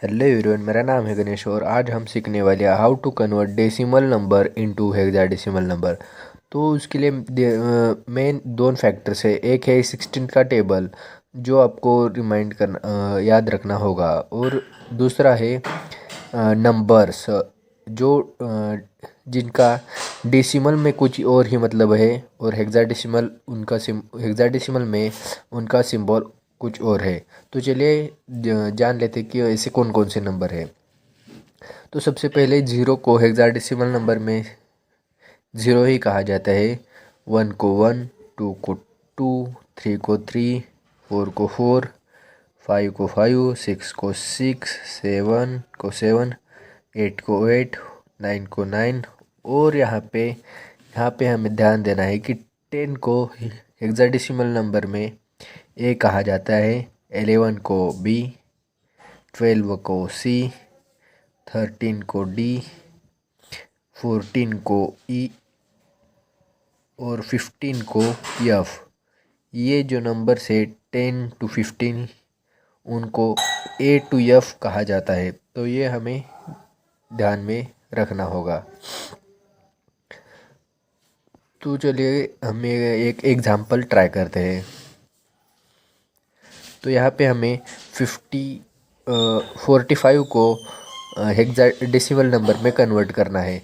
Hello everyone, मेरा नाम है गणेश और आज हम सीखने वाले हैं how to convert decimal number into hexadecimal number. तो उसके लिए मेन दो फैक्टर्स है। एक है 16 का टेबल जो आपको रिमाइंड करना याद रखना होगा, और दूसरा है नंबर्स जो जिनका डेसिमल में कुछ और ही मतलब है और हेक्साडेसिमल में उनका सिंबल कुछ और है। तो चलिए जान लेते हैं कि ऐसे कौन कौन से नंबर है। तो सबसे पहले जीरो को हेक्साडेसिमल नंबर में ज़ीरो ही कहा जाता है। वन को वन, टू को टू, थ्री को थ्री, फोर को फोर, फाइव को फाइव, सिक्स को सिक्स, सेवन को सेवन, एट को एट, नाइन को नाइन। और यहाँ पे हमें ध्यान देना है कि टेन को हेक्साडेसिमल नंबर में ए कहा जाता है, 11 को बी, 12 को सी, 13 को डी, 14 को ई और 15 को एफ। ये जो नंबर से 10 to 15 उनको ए टू एफ कहा जाता है। तो ये हमें ध्यान में रखना होगा। तो चलिए हम एक एग्जांपल ट्राई करते हैं। तो यहाँ पे हमें 45 को हेक्साडेसिमल नंबर में कन्वर्ट करना है।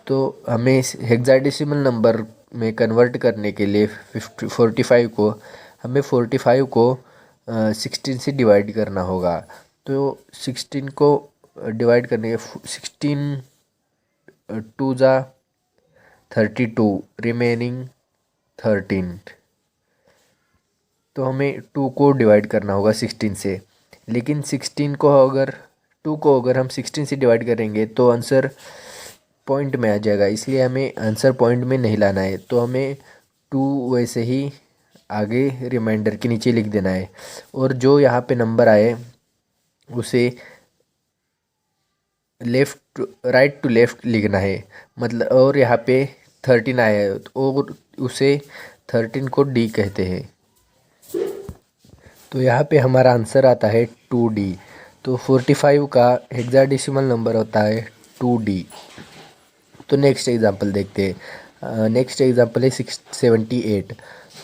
तो हमें हेक्साडेसिमल नंबर में कन्वर्ट करने के लिए 45 को 16 से डिवाइड करना होगा। तो 16 को डिवाइड करने के 16 टू ज़ा 32, रिमेनिंग 13। तो हमें 2 को डिवाइड करना होगा 16 से, लेकिन 2 को अगर हम 16 से डिवाइड करेंगे तो आंसर पॉइंट में आ जाएगा, इसलिए हमें आंसर पॉइंट में नहीं लाना है। तो हमें 2 वैसे ही आगे रिमाइंडर के नीचे लिख देना है, और जो यहाँ पे नंबर आए उसे राइट टू लेफ़्ट लिखना है। मतलब और यहाँ पे 13 आया है और उसे 13 को डी कहते हैं। तो यहाँ पे हमारा आंसर आता है 2D। तो 45 का हेक्साडेसिमल नंबर होता है 2D। तो नेक्स्ट एग्जांपल देखते हैं। नेक्स्ट एग्जांपल है 78।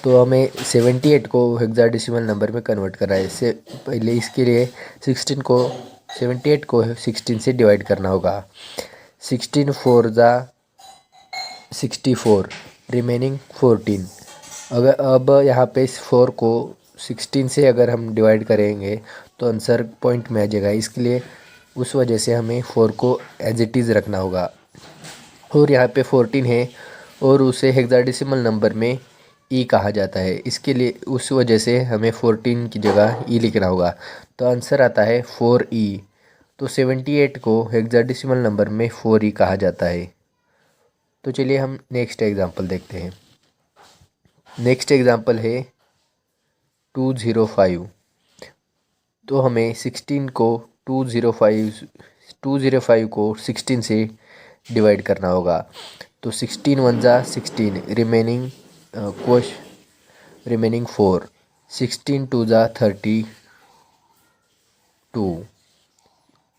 तो हमें 78 को हेक्साडेसिमल नंबर में कन्वर्ट करना है। इससे पहले इसके लिए 78 को 16 से डिवाइड करना होगा। 16 फोर ज़ा 64, रिमेनिंग 14। अब यहाँ पे इस 4 को 16 से अगर हम डिवाइड करेंगे तो आंसर पॉइंट में आ जाएगा, इसके लिए उस वजह से हमें 4 को एज इट इज़ रखना होगा। और यहाँ पे 14 है और उसे हेक्साडेसिमल नंबर में ई कहा जाता है, इसके लिए उस वजह से हमें 14 की जगह ई लिखना होगा। तो आंसर आता है 4E। तो 78 को हेक्साडेसिमल नंबर में 4E कहा जाता है। तो चलिए हम नेक्स्ट एग्जांपल देखते हैं। नेक्स्ट एग्जांपल है 205। तो हमें 16 को 205 को 16 से डिवाइड करना होगा। तो 16 वन ज़ा 16, रिमेनिंग 4। 16 टू ज़ा 32,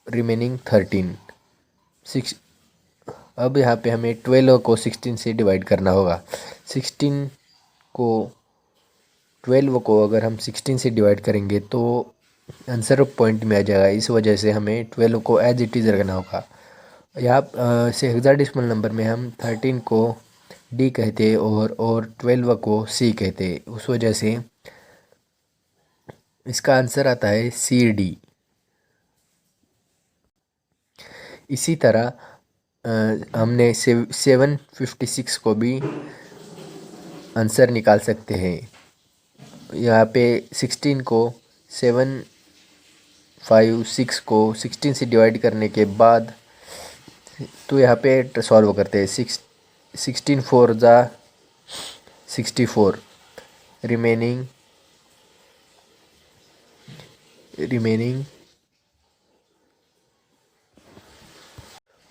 रिमेनिंग 13। अब यहाँ पे हमें 12 को 16 से डिवाइड करना होगा। 12 को अगर हम 16 से डिवाइड करेंगे तो आंसर पॉइंट में आ जाएगा, इस वजह से हमें 12 को एज इट इज़ रखना होगा। यहाँ से हेक्साडेसिमल नंबर में हम 13 को डी कहते हैं और 12 को सी कहते हैं, उस वजह से इसका आंसर आता है CD। इसी तरह हमने 756 को भी आंसर निकाल सकते हैं। यहाँ पे 16 को 756 को 16 से डिवाइड करने के बाद तो यहाँ पे सॉल्व करते हैं। 16 फोर ज़ा 64, रिमेनिंग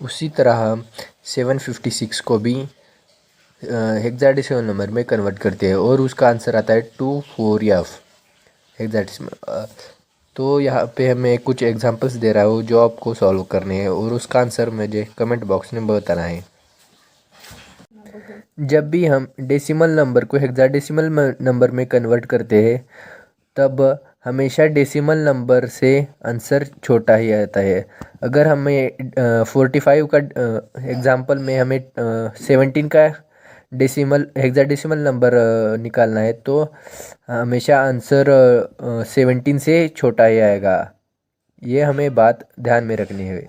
उसी तरह हम 756 को भी हेक्साडेसिमल नंबर में कन्वर्ट करते हैं और उसका आंसर आता है 24F हेक्साडेसिमल। तो यहाँ पे मैं कुछ एग्जांपल्स दे रहा हूँ जो आपको सॉल्व करने हैं और उसका आंसर मुझे कमेंट बॉक्स में बताना है। जब भी हम डेसिमल नंबर को हेक्साडेसिमल नंबर में कन्वर्ट करते हैं तब हमेशा डेसिमल नंबर से आंसर छोटा ही आता है। अगर हमें 45 का एग्जांपल में हमें 17 का डेसिमल हेक्साडेसिमल नंबर निकालना है तो हमेशा आंसर 17 से छोटा ही आएगा। ये हमें बात ध्यान में रखनी है।